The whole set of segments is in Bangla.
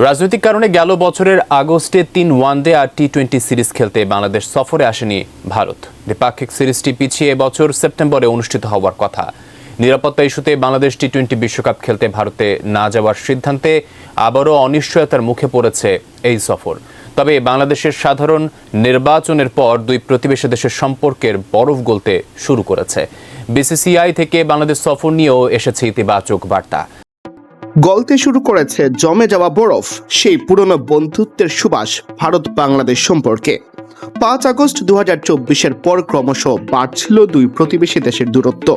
রাজনৈতিক কারণে গেল বছরের আগস্টে 3 ওয়ানডে আর টি-20 সিরিজ খেলতে বাংলাদেশ সফরে আসেনি ভারত। দ্বিপাক্ষিক সিরিজটি পিছিয়ে এবছর সেপ্টেম্বরে অনুষ্ঠিত হওয়ার কথা। নিরাপত্তা ইস্যুতে বাংলাদেশ টি-20 বিশ্বকাপ খেলতে ভারতে না যাওয়ার সিদ্ধান্তে আবারও অনিশ্চয়তার মুখে পড়েছে এই সফর। তবে বাংলাদেশের সাধারণ নির্বাচনের পর দুই প্রতিবেশী দেশের সম্পর্কের বরফ গলতে শুরু করেছে। বিসিসিআই থেকে বাংলাদেশ সফর নিয়েও এসেছে ইতিবাচক বার্তা। গলতে শুরু করেছে জমে যাওয়া বরফ, সেই পুরনো বন্ধুত্বের সুবাস ভারত বাংলাদেশ সম্পর্কে। 5 আগস্ট 2024-এর পর ক্রমশ বাড়ছিল দুই প্রতিবেশী দেশের দূরত্ব।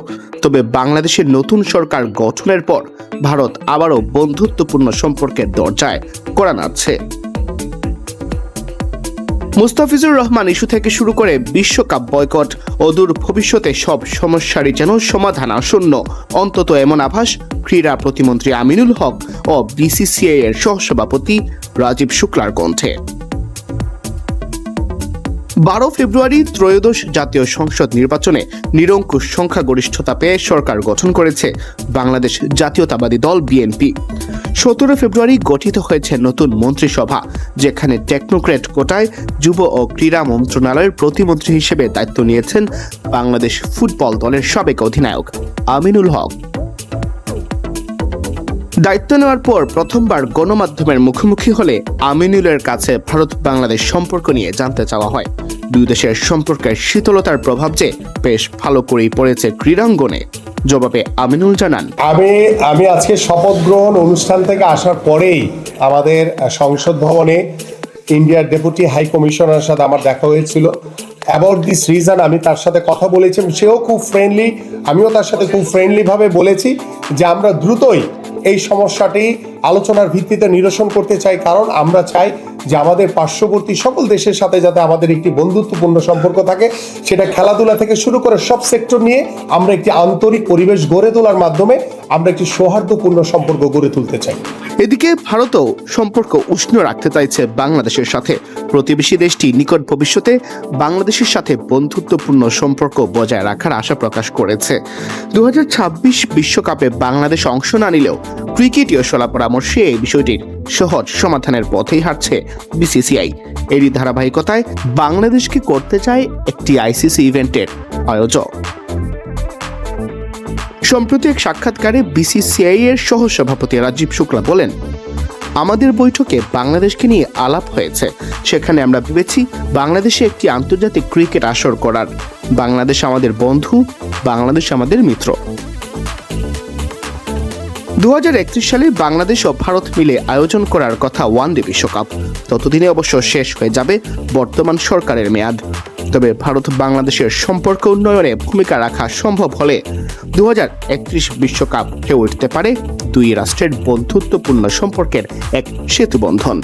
তবে বাংলাদেশের নতুন সরকার গঠনের পর ভারত আবারও বন্ধুত্বপূর্ণ সম্পর্কের দরজায় কড়া নাড়ছে। মুস্তাফিজুর রহমান ইস্যু থেকে শুরু করে বিশ্বকাপ বয়কট, অদূর ভবিষ্যতে সব সমস্যারই যেন সমাধান আসন্ন, অন্তত এমন আভাস ক্রীড়া প্রতিমন্ত্রী আমিনুল হক ও বিসিসিআই এর সহসভাপতি রাজীব শুক্লার কণ্ঠে। 12 ফেব্রুয়ারি ত্রয়োদশ জাতীয় সংসদ নির্বাচনে নিরঙ্কুশ সংখ্যাগরিষ্ঠতা পেয়ে সরকার গঠন করেছে বাংলাদেশ জাতীয়তাবাদী দল বিএনপি। 17 ফেব্রুয়ারি গঠিত হয়েছে নতুন মন্ত্রিসভা, যেখানে টেকনোক্র্যাট কোটায় যুব ও ক্রীড়া মন্ত্রণালয়ের প্রতিমন্ত্রী হিসেবে দায়িত্ব নিয়েছেন বাংলাদেশ ফুটবল দলের সাবেক অধিনায়ক আমিনুল হক। দায়িত্ব নেওয়ার পর প্রথমবার গণমাধ্যমের মুখোমুখি হলে আমিনুলের কাছে ভারত বাংলাদেশ সম্পর্ক নিয়ে জানতে চাওয়া হয়। দুই দেশের সম্পর্কের শীতলতার প্রভাব যে বেশ ভালো করেই পড়েছে ক্রীড়াঙ্গনে। জবাবে আমিনুল জানান, আমি আজকে শপথ গ্রহণ অনুষ্ঠান থেকে আসার পরেই আমাদের সংসদ ভবনে ইন্ডিয়ার ডেপুটি হাই কমিশনারের সাথে আমার দেখা হয়েছিল। অ্যাবাউট দিস রিজন আমি তার সাথে কথা বলেছি, সেও খুব ফ্রেন্ডলি, আমিও তার সাথে খুব ফ্রেন্ডলিভাবে বলেছি যে আমরা দ্রুতই এই সমস্যাটি আলোচনার ভিত্তিতে নিরসন করতে চাই, কারণ আমরা চাই যে আমাদের পার্শ্ববর্তী সকল দেশের সাথে যাতে আমাদের একটি বন্ধুত্বপূর্ণ সম্পর্ক থাকে। সেটা খেলাধুলা থেকে শুরু করে সব সেক্টর নিয়ে আমরা একটি আন্তরিক পরিবেশ গড়ে তোলার মাধ্যমে আমরা একটি সৌহার্দ্যপূর্ণ সম্পর্ক গড়ে তুলতে চাই। এদিকে ভারতও সম্পর্ক উষ্ণ রাখতে চাইছে বাংলাদেশের সাথে। প্রতিবেশী দেশটি নিকট ভবিষ্যতে বাংলাদেশের সাথে বন্ধুত্বপূর্ণ সম্পর্ক বজায় রাখার আশা প্রকাশ করেছে। 2026 বিশ্বকাপে বাংলাদেশ অংশ না নিলেও ক্রিকেটীয় সলা পরামর্শে এই বিষয়টির সহজ সমাধানের পথেই হাঁটছে বিসিসিআই। এরই ধারাবাহিকতায় বাংলাদেশকে করতে চায় একটি আইসিসি ইভেন্টের আয়োজক। সম্প্রতি এক সাক্ষাৎকারে বিসিসিআই এর সহসভাপতি রাজীব শুক্লা বলেন, আমাদের বৈঠকে বাংলাদেশকে নিয়ে আলাপ হয়েছে। সেখানে আমরা ভেবেছি বাংলাদেশে একটি আন্তর্জাতিক ক্রিকেট আসর করার। বাংলাদেশ আমাদের বন্ধু, বাংলাদেশ আমাদের মিত্র। 2031 সালে বাংলাদেশ ও ভারত মিলে আয়োজন করার কথা ওয়ানডে বিশ্বকাপ। ততদিনে অবশ্য শেষ হয়ে যাবে বর্তমান সরকারের মেয়াদ। তবে ভারত বাংলাদেশের সম্পর্ক উন্নয়নে ভূমিকা রাখা সম্ভব হলে 2031 বিশ্বকাপ হয়ে উঠতে পারে দুই রাষ্ট্রের বন্ধুত্বপূর্ণ সম্পর্কের এক সেতুবন্ধন।